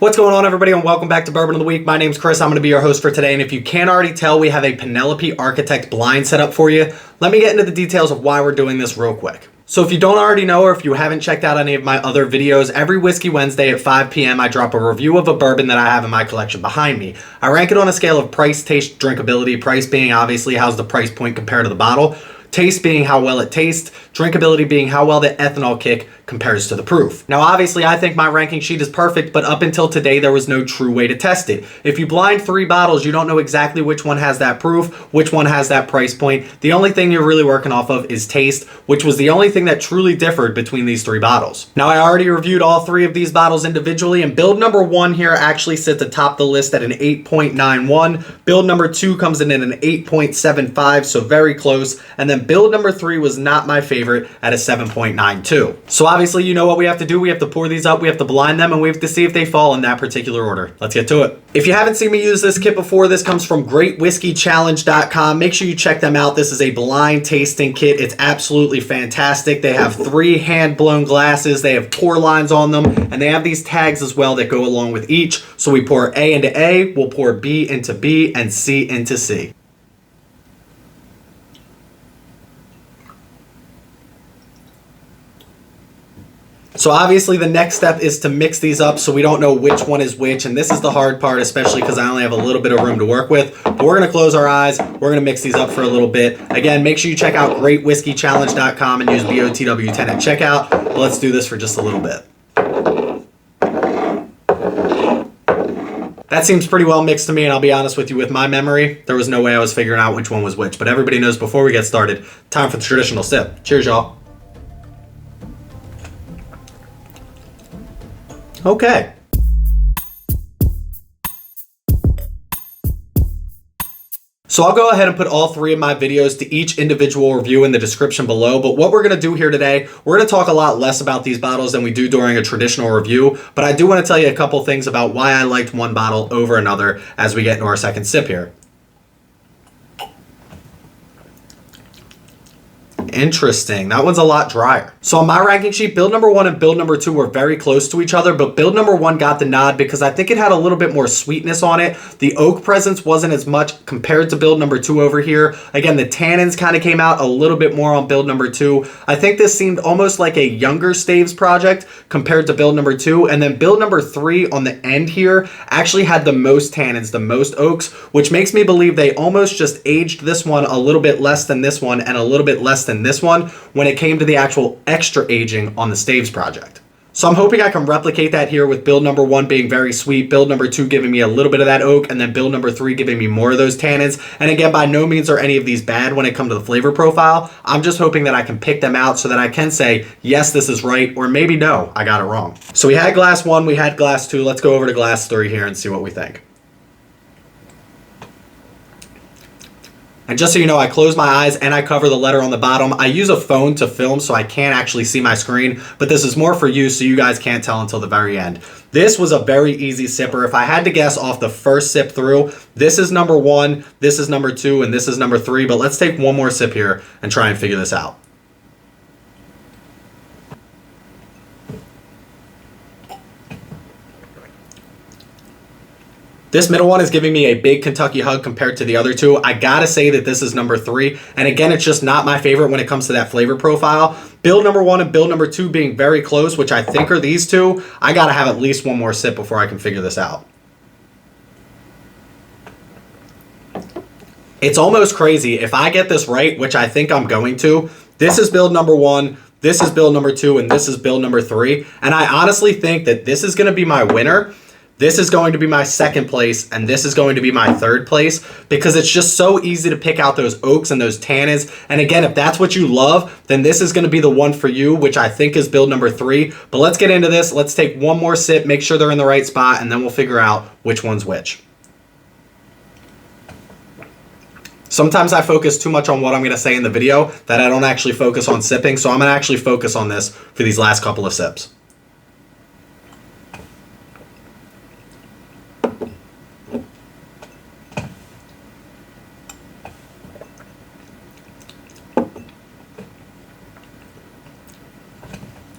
What's going on, everybody, and welcome back to Bourbon of the Week. My name's Chris. I'm going to be your host for today, and if you can't already tell, we have a Penelope Architect blind set up for you. Let me get into the details of why we're doing this real quick. So if you don't already know, or if you haven't checked out any of my other videos, every Whiskey Wednesday at 5 p.m. I drop a review of a bourbon that I have in my collection behind me. I rank it on a scale of price, taste, drinkability, price being obviously how's the price point compared to the bottle, taste being how well it tastes, drinkability being how well the ethanol kick compares to the proof. Now obviously I think my ranking sheet is perfect, but up until today there was no true way to test it. If you blind 3 bottles, you don't know exactly which one has that proof, which one has that price point. The only thing you're really working off of is taste, which was the only thing that truly differed between these 3 bottles. Now I already reviewed all 3 of these bottles individually, and build number 1 here actually sits atop the list at an 8.91. Build number 2 comes in at an 8.75, so very close. And then build number 3 was not my favorite at a 7.92. So obviously, you know what we have to do. We have to pour these up, we have to blind them, and we have to see if they fall in that particular order. Let's get to it. If you haven't seen me use this kit before, this comes from greatwhiskeychallenge.com. Make sure you check them out. This is a blind tasting kit. It's absolutely fantastic. They have 3 hand-blown glasses. They have pour lines on them, and they have these tags as well that go along with each. So we pour A into A, we'll pour B into B, and C into C. So obviously the next step is to mix these up so we don't know which one is which, and this is the hard part, especially because I only have a little bit of room to work with. But we're going to close our eyes, we're going to mix these up for a little bit. Again, make sure you check out greatwhiskeychallenge.com and use BOTW10 at checkout. But let's do this for just a little bit. That seems pretty well mixed to me, and I'll be honest with you, with my memory, there was no way I was figuring out which one was which. But everybody knows before we get started, time for the traditional sip. Cheers, y'all. Okay. So I'll go ahead and put all 3 of my videos to each individual review in the description below, but what we're going to do here today, we're going to talk a lot less about these bottles than we do during a traditional review, but I do want to tell you a couple things about why I liked one bottle over another as we get into our second sip here. Interesting. That one's a lot drier. So on my ranking sheet, build number 1 and build number 2 were very close to each other, but build number 1 got the nod because I think it had a little bit more sweetness on it. The oak presence wasn't as much compared to build number 2 over here. Again, the tannins kind of came out a little bit more on build number 2. I think this seemed almost like a younger Staves project compared to build number 2. And then build number 3 on the end here actually had the most tannins, the most oaks, which makes me believe they almost just aged this one a little bit less than this one and a little bit less than this one when it came to the actual extra aging on the Staves project. So I'm hoping I can replicate that here with build number 1 being very sweet, build number 2 giving me a little bit of that oak, and then build number 3 giving me more of those tannins. And again, by no means are any of these bad when it comes to the flavor profile. I'm just hoping that I can pick them out so that I can say, yes, this is right, or maybe no, I got it wrong. So we had glass 1, we had glass 2. Let's go over to glass 3 here and see what we think. And just so you know, I close my eyes and I cover the letter on the bottom. I use a phone to film so I can't actually see my screen, but this is more for you so you guys can't tell until the very end. This was a very easy sipper. If I had to guess off the first sip through, this is number 1, this is number 2, and this is number 3, but let's take one more sip here and try and figure this out. This middle one is giving me a big Kentucky hug compared to the other 2. I gotta say that this is number 3. And again, it's just not my favorite when it comes to that flavor profile. Build number 1 and build number 2 being very close, which I think are these 2. I gotta have at least one more sip before I can figure this out. It's almost crazy. If I get this right, which I think I'm going to, this is build number 1, this is build number 2, and this is build number 3. And I honestly think that this is gonna be my winner. This is going to be my second place, and this is going to be my third place because it's just so easy to pick out those oaks and those tannins. And again, if that's what you love, then this is going to be the one for you, which I think is build number 3. But let's get into this. Let's take one more sip, make sure they're in the right spot, and then we'll figure out which one's which. Sometimes I focus too much on what I'm going to say in the video that I don't actually focus on sipping, so I'm going to actually focus on this for these last couple of sips.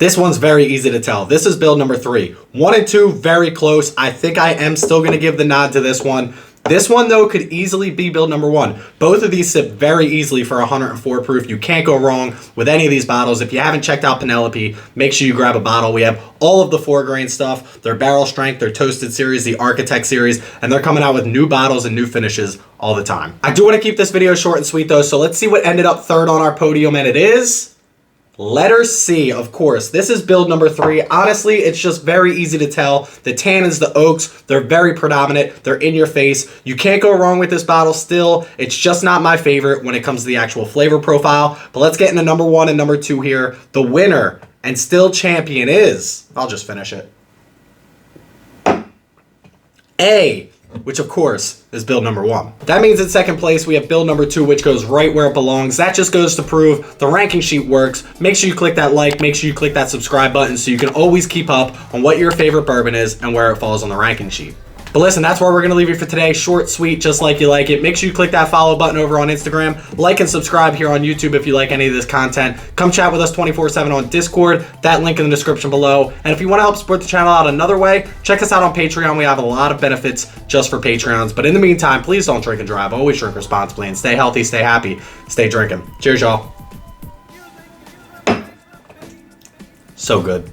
This one's very easy to tell. This is build number 3. 1 and 2, very close. I think I am still going to give the nod to this one. This one, though, could easily be build number 1. Both of these sit very easily for 104 proof. You can't go wrong with any of these bottles. If you haven't checked out Penelope, make sure you grab a bottle. We have all of the 4-grain stuff, their barrel strength, their toasted series, the Architect series, and they're coming out with new bottles and new finishes all the time. I do want to keep this video short and sweet, though, so let's see what ended up third on our podium, and it is letter C, of course. This is build number 3. Honestly, it's just very easy to tell. The tannins, the oaks, they're very predominant. They're in your face. You can't go wrong with this bottle still. It's just not my favorite when it comes to the actual flavor profile. But let's get into number 1 and number 2 here. The winner and still champion is, I'll just finish it, A, which of course is build number 1. That means in second place we have build number 2, which goes right where it belongs. That just goes to prove the ranking sheet works. Make sure you click that like, make sure you click that subscribe button so you can always keep up on what your favorite bourbon is and where it falls on the ranking sheet. But listen, that's where we're going to leave you for today. Short, sweet, just like you like it. Make sure you click that follow button over on Instagram. Like and subscribe here on YouTube if you like any of this content. Come chat with us 24/7 on Discord. That link in the description below. And if you want to help support the channel out another way, check us out on Patreon. We have a lot of benefits just for Patreons. But in the meantime, please don't drink and drive. Always drink responsibly and stay healthy, stay happy, stay drinking. Cheers, y'all. So good.